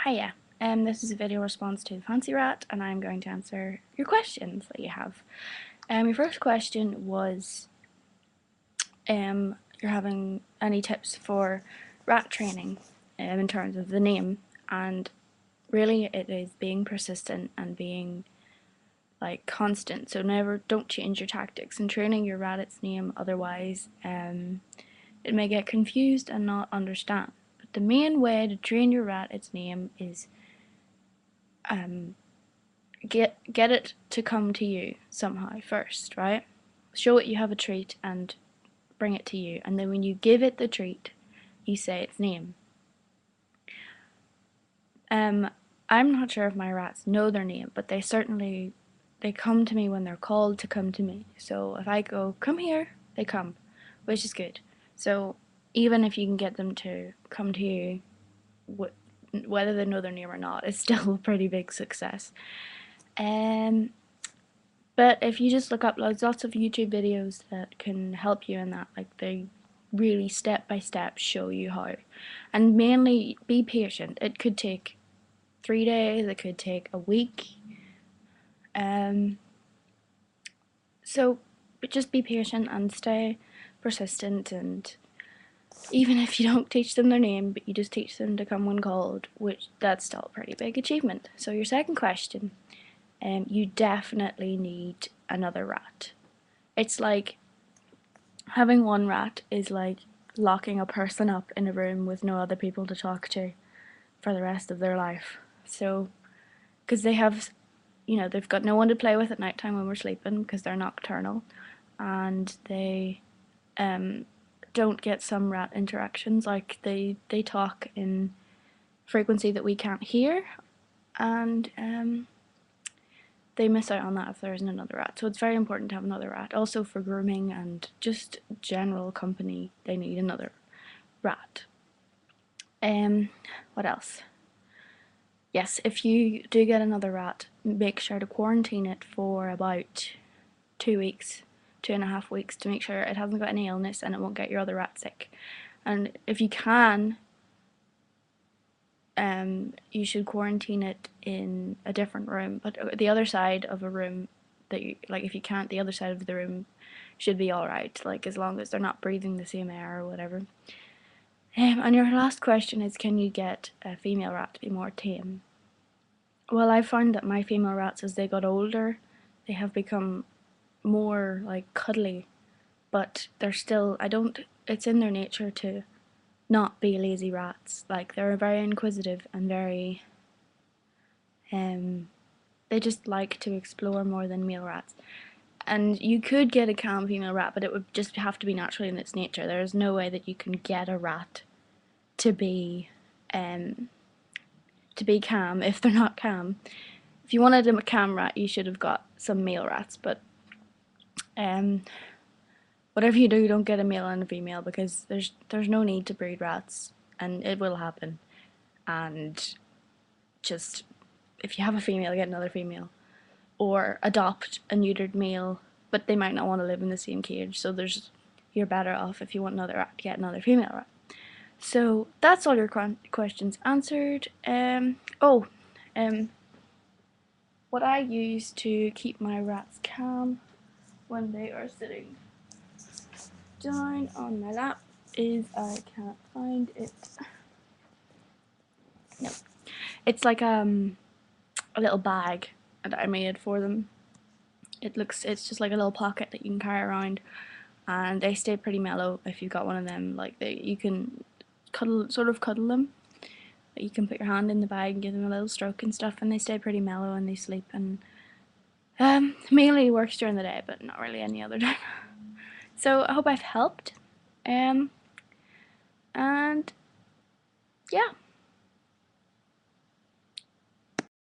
Hiya, this is a video response to the Fancy Rat, and I'm going to answer your questions that you have. Your first question was, you're having any tips for rat training in terms of the name, and really it is being persistent and being like constant. So don't change your tactics in training your rat its name, otherwise it may get confused and not understand. But the main way to train your rat its name is get it to come to you somehow first, right? Show it you have a treat and bring it to you, and then when you give it the treat, you say its name. I'm not sure if my rats know their name, but they come to me when they're called to come to me. So if I go, come here, they come, which is good. So even if you can get them to come to you, whether they know their name or not, it's still a pretty big success. But if you just look up lots of YouTube videos that can help you in that, like they really step by step show you how. And mainly be patient. It could take 3 days, it could take a week. So just be patient and stay persistent, and even if you don't teach them their name, but you just teach them to come when called, which that's still a pretty big achievement. So your second question, you definitely need another rat. It's like having one rat is like locking a person up in a room with no other people to talk to for the rest of their life. So, because they have, they've got no one to play with at night time when we're sleeping because they're nocturnal, and they don't get some rat interactions, like they talk in frequency that we can't hear, and they miss out on that if there isn't another rat. So it's very important to have another rat. Also for grooming and just general company, they need another rat. What else? Yes, if you do get another rat, make sure to quarantine it for about 2 weeks, 2.5 weeks, to make sure it hasn't got any illness and it won't get your other rat sick. And if you can, you should quarantine it in a different room, but the other side of a room that you, like if you can't, the other side of the room should be alright, like as long as they're not breathing the same air or whatever. And your last question is, can you get a female rat to be more tame? Well, I found that my female rats, as they got older, they have become more like cuddly, but they're still, it's in their nature to not be lazy rats. Like they're very inquisitive and very they just like to explore more than male rats. And you could get a calm female rat, but it would just have to be naturally in its nature. There is no way that you can get a rat to be calm if they're not calm. If you wanted a calm rat, you should have got some male rats, but whatever you do, don't get a male and a female, because there's no need to breed rats, and it will happen. And just, if you have a female, get another female, or adopt a neutered male, but they might not want to live in the same cage, so you're better off, if you want another rat, to get another female rat. So that's all your questions answered. What I use to keep my rats calm when they are sitting down on my lap is, I can't find it. No, it's like a little bag that I made for them. It's just like a little pocket that you can carry around, and they stay pretty mellow if you've got one of them. Like you can sort of cuddle them. You can put your hand in the bag and give them a little stroke and stuff, and they stay pretty mellow and they sleep. And mainly works during the day, but not really any other time. So I hope I've helped. And yeah.